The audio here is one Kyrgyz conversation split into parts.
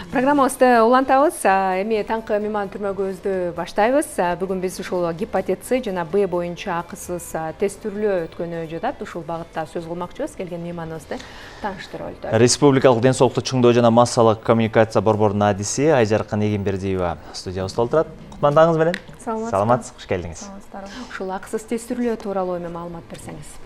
Программабызды улантабыз. Эми таңкы мейман түрмөгүбүздү баштайбыз. Бүгүн биз ушул гепатит С жана Б боюнча акысыз тест түрлөө өткөнү жатат. Ушул багытта сөз кылмакчыбыз. Келген мейманыбызды тааныштыралы. Республикалык ден соолукту чыңдоо жана массалык коммуникация борборунун адиси Айжаркын Эгембердиева студиябызда отурат. Кутмандыгыңыз менен. Саламатсыз, кош келдиңиз. Ушул акысыз тест түрлөө тууралуу эми маалымат берсеңиз.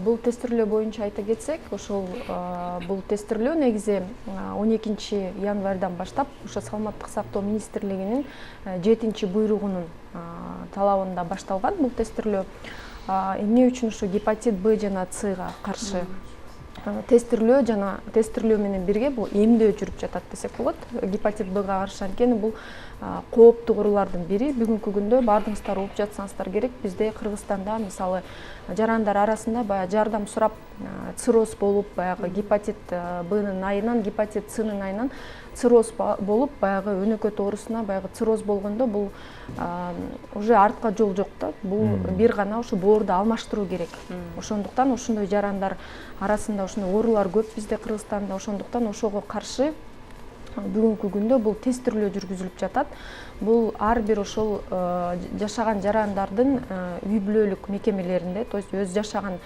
Бул тест түрлөө боюнча айта кетсек, ошол бул тест түрлөө негизи 12 январдан баштап ошо Саламаттык сактоо министрлигинин 7-буйругунун талабында башталган бул тест түрлөө. Эмне үчүн ошо гепатит Б жана Цга каршы тест түрлөө менен бирге бул эмдөө жүрүп жатат десек болот. Гепатит Бга каршы анткени бул кооптуу оорулардын бири. Бүгүнкү күндө баардыгыңыздар угуп жатсаңыздар керек, бизде Кыргызстанда мисалы жарандар арасында баягы жардам сурап цирроз болуп, баягы гепатит Бнын айынан, гепатит Цнын айынан цирроз болуп, баягы өнөкөт оорусуна баягы цирроз болгондо бул уже артка жол жок да. Бул бир гана ошо боорду алмаштыруу керек. Ошондуктан ошондой жарандар арасында ошондой оорулар көп бизде Кыргызстанда. Ошондуктан ошого каршы бүгүнкү күндө бул тест түрлөө жүргүзүлүп жатат. Бул ар бир ошол жашаган жарандардын үй бүлөлүк мекемелеринде, то есть өз жашаган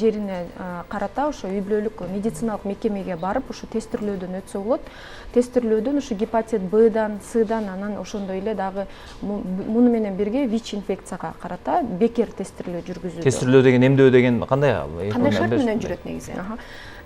жерине карата ошо үй бүлөлүк медициналык мекемеге барып, ошо тест түрлөөдөн өтсө болот. Тест түрлөөдөн ошо гепатит Бдан, Цдан, анан ошондой эле дагы муну менен бирге ВИЧ инфекцияга карата бекер тест түрлөө жүргүзүлөт. Тест түрлөө деген эмдөө деген кандай? Кандай шарт менен жүрөт негизи?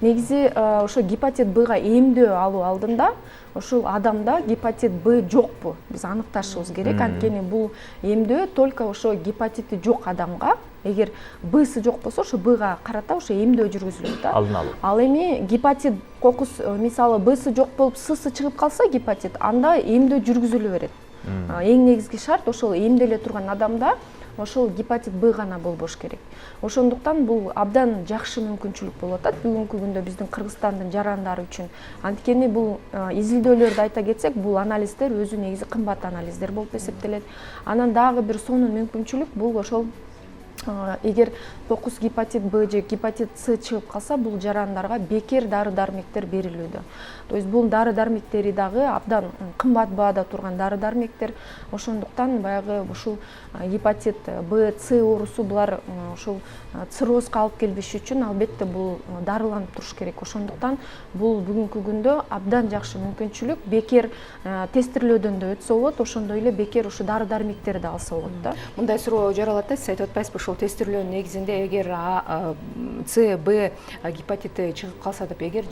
Негизи ошо гепатит Бга эмдөө алуу алдында ошол адамда гепатит Б жокпу биз аныкташыбыз керек. Анткени бул эмдөө только ошо гепатити жок адамга, эгер Бсы жок болсо ошо Бга карата ошо эмдөө жүргүзүлөт да. Алдын алуу. Ал эми гепатит кокус мисалы Бсы жок болуп Сы чыгып калса гепатит, анда эмдөө жүргүзүлө берет. Эң негизги шарт ошол эмделе турган адамда ошол гепатит Б гана болбош керек. Ошондуктан бул абдан жакшы мүмкүнчүлүк болуп атат бүгүнкү күндө биздин Кыргызстандын жарандары үчүн. Анткени бул изилдөөлөрдү айта кетсек, бул анализдер өзү негизи кымбат анализдер болуп эсептелет. Анан дагы бир сонун мүмкүнчүлүк бул ошол эгер кокус гепатит Б же гепатит С чыгып калса, бул жарандарга бекер дары-дармектер берилүүдө. То есть бул дары-дармектери дагы абдан кымбат баада турган дары-дармектер. Ошондуктан баягы ушул гепатит Б, С оорусу булар ушул циррозго алып келбеш үчүн албетте бул дарыланып туруш керек. Ошондуктан бул бүгүнкү күндө абдан жакшы мүмкүнчүлүк. Бекер тест түрлөөдөн да өтсө болот, ошондой эле бекер ушу дары-дармектерди да алса болот да. Мындай суроо жаралат да, сиз айтып атпайсызбы, ушул тест түрлөөнүн негизинде эгер С, Б гепатити чыгып калса деп, эгер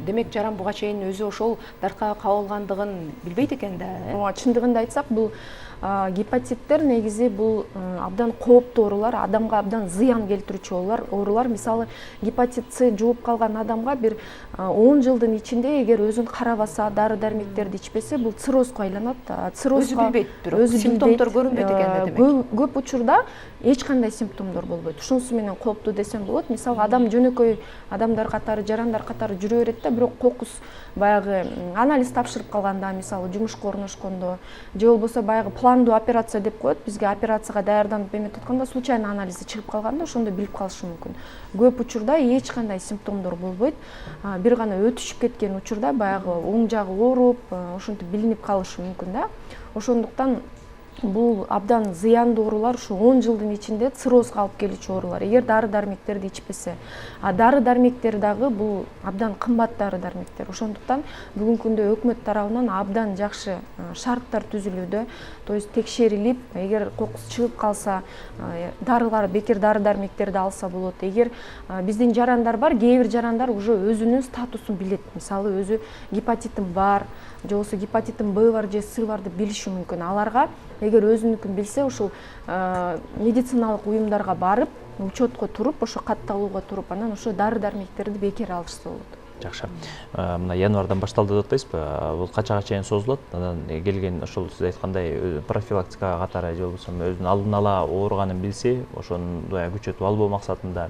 демек жаран буга чейин өзү ошол дарка кабылгандыгын билбейт экен да. Чындыгында айтсак, бул гепатиттер негизи бул абдан кооптуу оорулар, адамга абдан зыян келтирүүчү оорулар. Мисалы гепатит С жугуп калган адамга бир 10 жылдын ичинде эгер өзүн карабаса, дары-дармектерди ичпесе, бул циррозго айланат. Өзү билбейт, бирок симптомдор көрүнбөйт экен демек. Көп учурда эч кандай симптомдор болбойт. Ушунусу менен кооптуу десем болот. Мисалы адам жөнөкөй адамдар катары, жарандар катары жүрө берет да, бирок кокус баягы анализ тапшырып калганда, мисалы жумушка орношкондо, же болбосо баягы пландуу операция деп коет, бизге операцияга даярданып эметип атканда случайно анализи чыгып калганда ошондо билип калышы мүмкүн. Көп учурда эч кандай симптомдор болбойт. Бир гана өтүшүп кеткен учурда баягы оң жагы ооруп, ошентип билинип калышы мүмкүн да. Ошондуктан бул абдан зыяндуу оорулар, ушу 10 жылдын ичинде циррозго алып келүүчү оорулар, эгер дары-дармектерди ичпесе. Дары-дармектер дагы бул абдан кымбат дары-дармектер. Ошондуктан бүгүнкү күндө өкмөт тарабынан абдан жакшы шарттар түзүлүүдө. То есть текшерилип, эгер кокус чыгып калса, дарылар бекер дары-дармектерди алса болот. Эгер биздин жарандар бар, кээ бир жарандар уже өзүнүн статусун билет. Мисалы өзү гепатитим бар, же болбосо гепатитим Б бар же С бар деп билиши мүмкүн. Аларга эгер өзүнүкүн билсе, ушул медициналык уюмдарга барып, учетко туруп, ошо катталууга туруп, анан ошо дары-дармектерди бекер алышса болот. Жакшы. Мына январдан башталды деп атпайсызбы? Бул качага чейин созулат? Анан келген ошол сиз айткандай профилактика катары же болбосо өзүнүн алдын ала ооруганын билсе, ошону күчөтүп алуу максатында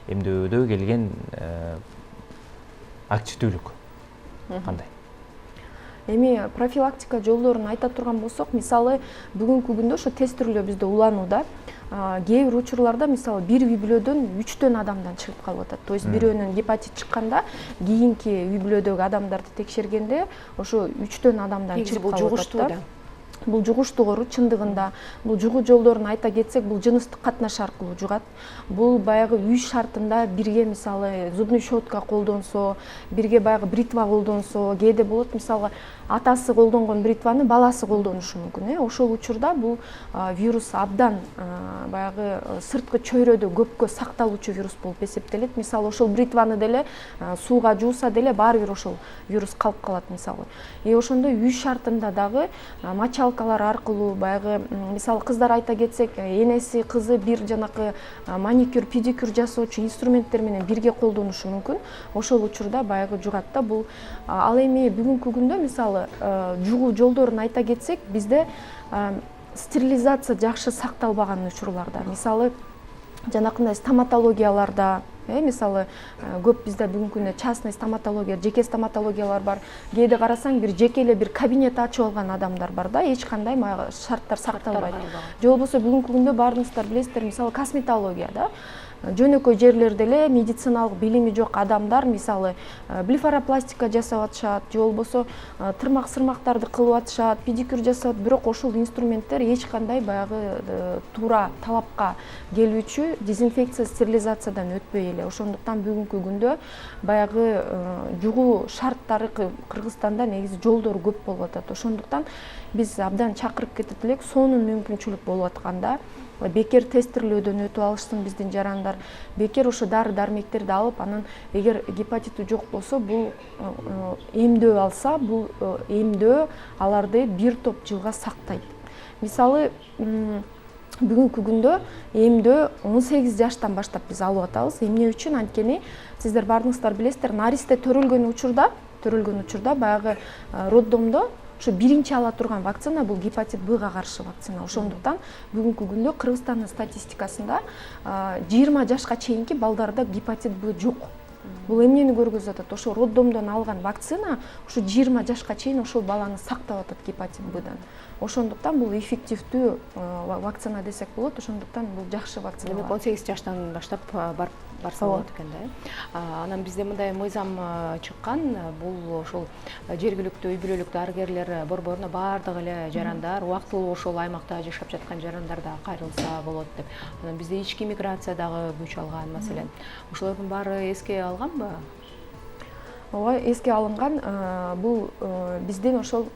эмдөөдө келген активдүүлүк кандай? Эми профилактика жолдорун айта турган болсок, мисалы бүгүнкү күндө ошо тест түрлөө бизде уланууда. кээ бир учурларда мисалы бир үй бүлөдөн 3төн адамдан чыгып калып атат. То есть бирөөнүн гепатит чыкканда кийинки үй бүлөдөгү адамдарды текшергенде ошо 3төн адамдан чыгып калып атат. Бул жугуштук оору чындыгында бул жугуу жолдорун айта кетсек, бул жыныстык катнаш аркылуу жугат. Бул баягы үй шартында бирге мисалы зубный щетка колдонсо, бирге баягы бритва колдонсо, кээде болот мисалы атасы колдонгон бритваны баласы колдонушу мүмкүн. Ошол учурда бул вирус абдан баягы сырткы чөйрөдө көпкө сакталуучу вирус болуп эсептелет. Мисалы ошол бритваны деле сууга жууса деле баары бир ошол вирус калып калат мисалы. Ошондой үй шартында дагы мочалкалар аркылуу баягы мисалы кыздар айта кетсек, энеси, кызы бир жанакы маникюр, педикюр жасоочу инструменттер менен бирге колдонушу мүмкүн. Ошол учурда баягы жугат да бул. Ал эми бүгүнкү күндө мисалы жугуу жолдорун айта кетсек, бизде стерилизация жакшы сакталбаган учурларда, мисалы жанакындай стоматологияларда, мисалы көп бизде бүгүнкү күндө частный стоматология, жеке стоматологиялар бар. Кээде карасаң бир жеке эле бир кабинет ачып алган адамдар бар да, эч кандай шарттар сакталбайт. Же болбосо бүгүнкү күндө баарыңыздар билесиздер, мисалы косметология да. Жөнөкөй жерлерде эле медициналык билими жок адамдар мисалы блефаропластика жасап атышат, же болбосо тырмак сырмактарды кылып атышат, педикюр жасап, бирок ошол инструменттер эч кандай баягы туура талапка келүүчү дезинфекция, стерилизациядан өтпөй эле. Ошондуктан бүгүнкү күндө баягы жугуу шарттары Кыргызстанда негизи жолдору көп болуп атат. Ошондуктан биз абдан чакырып кетет элек, сонун мүмкүнчүлүк болуп атканда бекер тестирлөөдөн өтүп алышсын биздин жарандар, бекер ошо дары дармектерди алып, анан эгер гепатити жок болсо бул эмдөө алса, бул эмдөө аларды бир топ жылга сактайт. Мисалы бүгүнкү күндө эмдөө 18 жаштан баштап биз алып атабыз. Эмне үчүн? Анткени сиздер баарыңыздар билесиздер, наристе төрөлгөн учурда баягы роддомдо ошо биринчи ала турган вакцина бул гепатит Б-га каршы вакцина. Ошондуктан бүгүнкү күндө Кыргызстандын статистикасында 20 жашка чейинки балдарда гепатит Б жок. Бул эмнени көргөзүп атат? Ошо роддомдон алган вакцина ушу 20 жашка чейин ошол баланы сактап атат гепатит Б-дан. Ошондуктан бул эффективдүү вакцина десек болот. Ошондуктан бул жакшы вакцина. Демек 18 жаштан баштап барса болот экен да. Анан бизде мындай мыйзам чыккан, бул ошол жергиликтүү үй бүлөлүк дарыгерлер борборуна баардык эле жарандар убактылуу ошол аймакта жашап жаткан жарандар да кайрылса болот деп. Анан бизде ички миграция дагы күч алган маселен. Ошолордун баары эске алганбы? Ооба, эске алынган. Бул биздин ошол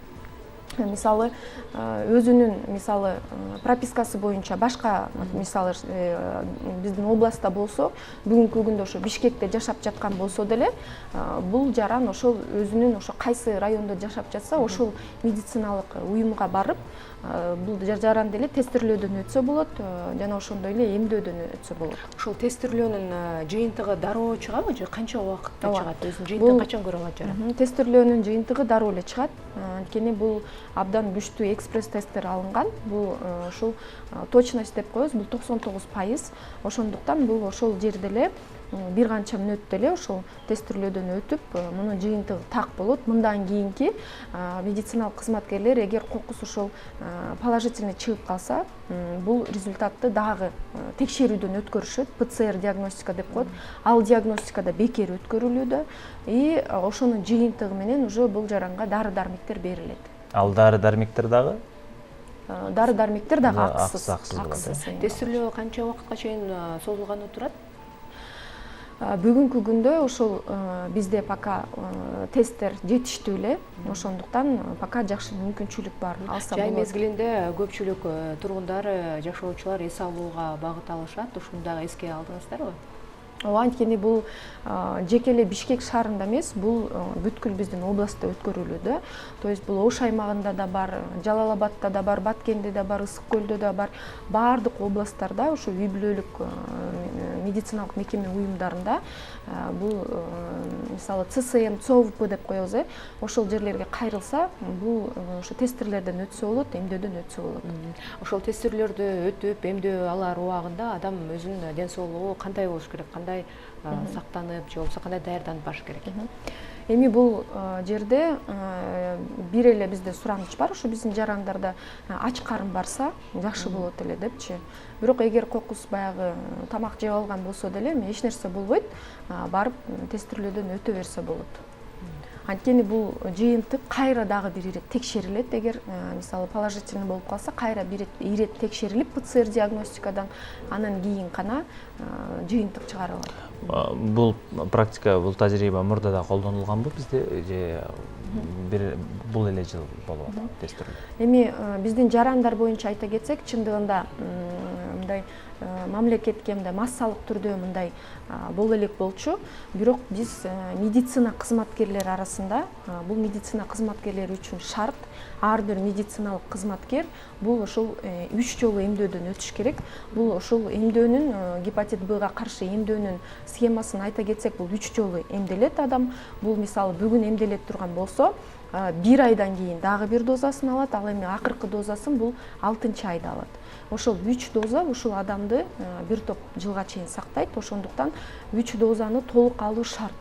мисалы өзүнүн мисалы пропискасы боюнча башка мисалы биздин областта болсо, бүгүнкү күндө ошо Бишкекте жашап жаткан болсо деле, бул жаран ошол өзүнүн ошо кайсы райондо жашап жатса, ошол медициналык уюмга барып, бул жаран деле тестирлөөдөн өтсө болот, жана ошондой эле эмдөөдөн өтсө болот. Ошол тестирлөөнүн жыйынтыгы дароо чыгабы же канча убакытта чыгат? Өзүнүн жыйынтыгын качан көрө алат жаран? Тестирлөөнүн жыйынтыгы дароо эле чыгат. Анткени бул абдан күчтүү экспресс тесттер алынган. Бул ушул точность деп коебуз, бул 99%. Ошондуктан бул ошол жерде эле бир канча мүнөттө эле ошол тестирлөөдөн өтүп, мунун жыйынтыгы так болот. Мындан кийинки медициналык кызматкерлер эгер кокус ошол положительный чыгып калса, бул результатты дагы текшерүүдөн өткөрүшөт. ПЦР диагностика деп коет. Ал диагностикада бекер өткөрүлүүдө и ошонун жыйынтыгы менен уже бул жаранга дары дармектер берилет. Ал дары дармектер дагы? Дары дармектер дагы акысыз. Тестирлөө канча убакытка чейин созулганы турат? Бүгүнкү күндө ошол бизде пока тесттер жетиштүү эле, ошондуктан пока жакшы мүмкүнчүлүк бар. Жай мезгилинде көпчүлүк тургундар, жашоочулар эс алууга багыт алышат, ушуну дагы эске алдыңыздарбы? Ооба, анткени бул жеке эле Бишкек шаарында эмес, бул бүткүл биздин областта өткөрүлүүдө. То есть бул Ош аймагында да бар, Жалал Абадта да бар, Баткенде да бар, Ысык Көлдө да бар. Баардык областтарда ошо үй бүлөлүк медициналык мекеме уюмдарында бул мисалы ЦСМ, ЦОВП деп коебуз, ошол жерлерге кайрылса, бул ошо тестирлерден өтсө болот, эмдөөдөн өтсө болот. Ошол тестирлерди өтүп, эмдөө алар убагында адам өзүнүн ден соолугу кандай болуш керек, кандай сактанып, же болбосо кандай даярданып барыш керек? Эми бул жерде бир эле бизде сураныч бар, ушу биздин жарандарда ач карын барса жакшы болот эле депчи. Бирок эгер кокус баягы тамак жеп алган болсо деле эч нерсе болбойт, барып тестирлөөдөн өтө берсе болот. Анткени бул жыйынтык кайра дагы бир ирет текшерилет. Эгер мисалы положительный болуп калса, кайра бир ирет текшерилип ПЦР диагностикадан, анан кийин гана жыйынтык чыгарылат. Бул практика, бул тажрыйба мурда да колдонулганбы бизде же бул эле жыл болуп атат тестирлөө? Эми биздин жарандар боюнча айта кетсек, чындыгында мындай мамлекетке мындай массалык түрдө мындай боло элек болчу. Бирок биз медицина кызматкерлери арасында, бул медицина кызматкерлери үчүн шарт, ар бир медициналык кызматкер бул ошол 3 жолу эмдөөдөн өтүш керек. Бул ошол эмдөөнүн, гепатит Б-га каршы эмдөөнүн схемасын айта кетсек, бул 3 жолу эмделет адам. Бул мисалы бүгүн эмделет турган болсо, 1 айдан кийин дагы бир дозасын алат, ал эми акыркы дозасын бул 6-айда алат. Ошол 3 доза ушул адамды бир топ жылга чейин сактайт. Ошондуктан 3 дозаны толук алуу шарт.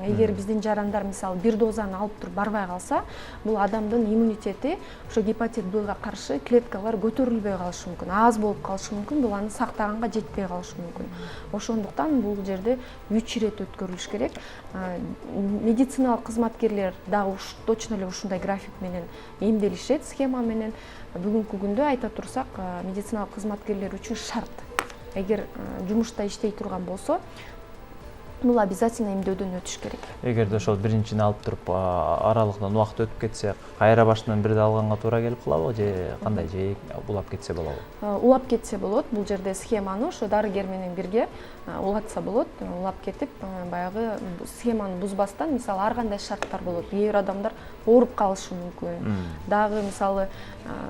Эгер биздин жарандар мисалы бир дозаны алып туруп барбай калса, бул адамдын иммунитети ошо гепатит Б-га каршы клеткалар көтөрүлбөй калышы мүмкүн, аз болуп калышы мүмкүн, бул аны сактаганга жетпей калышы мүмкүн. Ошондуктан бул жерде 3 ирет өткөрүлүш керек. Медициналык кызматкерлер дагы точно эле ушундай график менен эмделишет, схема менен. Бүгүнкү күндө айта турсак, медициналык кызматкерлер үчүн шарт. Эгер жумушта иштей турган болсо, бул обязательно эмдөөдөн өтүш керек. Эгерде ошол биринчини алып туруп аралыгынан убакыт өтүп кетсе, кайра башынан бирде алганга туура келип калабы же кандай, же улап кетсе болобу? Улап кетсе болот. Бул жерде схеманы ошо дарыгер менен бирге улатса болот. Улап кетип, баягы схеманы бузбастан, мисалы ар кандай шарттар болот. Кээ бир адамдар ооруп калышы мүмкүн. Дагы мисалы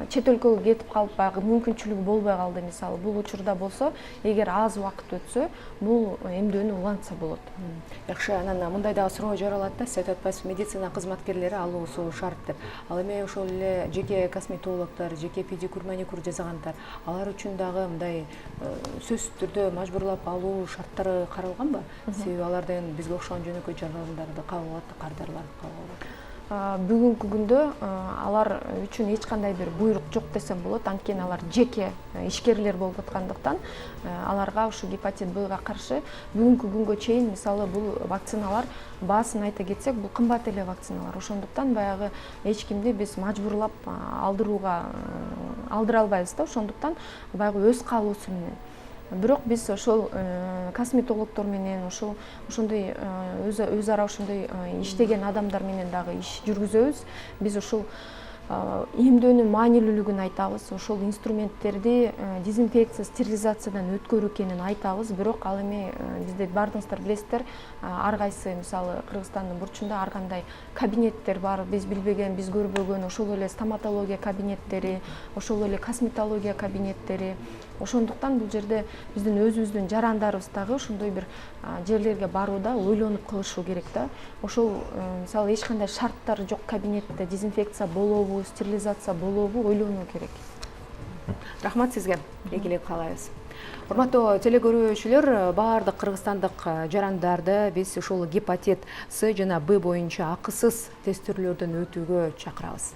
чет өлкөгө кетип калып, баягы мүмкүнчүлүгү болбой калды, мисалы бул учурда болсо, эгер аз убакыт өтсө, бул эмдөөнү улантса болот. Жакшы, анан мындай дагы суроо жаралат да, сиз айтып атпайсызбы, медицина кызматкерлери алуусу шарт деп. Ал эми ошол эле жеке косметологдор, жеке педикур, маникур жасагандар, алар үчүн дагы мындай сөзсүз түрдө мажбурлап алуу шарттары каралганбы? Себеби алардан бизге окшогон жөнөкөй жарандарды кабыл алат, кардарларды кабыл алат. Бүгүнкү күндө алар үчүн эч кандай бир буйрук жок десем болот. Анткени алар жеке ишкерлер болуп аткандыктан аларга ушу гепатит Б-га каршы бүгүнкү күнгө чейин мисалы бул вакциналар баасын айта кетсек, бул кымбат эле вакциналар. Ошондуктан баягы эч кимди биз мажбурлап алдыра албайбыз да. Ошондуктан баягы өз каалоосу менен. Бирок биз ошол косметологдор менен, ошондой өз ара ошондой иштеген адамдар менен дагы иш жүргүзөбүз. Биз ошол эмдөөнүн маанилүүлүгүн айтабыз, ошол инструменттерди дезинфекция, стерилизациядан өткөрүү экенин айтабыз. Бирок ал эми бизде бардыгыңыздар билесиздер, ар кайсы мисалы Кыргызстандын бурчунда ар кандай кабинеттер бар, биз билбеген, биз көрбөгөн, ошол эле стоматология кабинеттери, ошол эле косметология кабинеттери. Ошондуктан бул жерде биздин өзүбүздүн жарандарыбыз дагы ошондой бир жерлерге барууда ойлонуп кылышы керек да. Ошол мисалы эч кандай шарттар жок кабинетте дезинфекция болобу, стерилизация болобу ойлонуу керек. Рахмат сизге. Ийгилик каалайбыз. Урматтуу телекөрүүчүлөр, баардык кыргызстандык жарандарды биз ушул гепатит С жана Б боюнча акысыз тестирлөөдөн өтүүгө чакырабыз.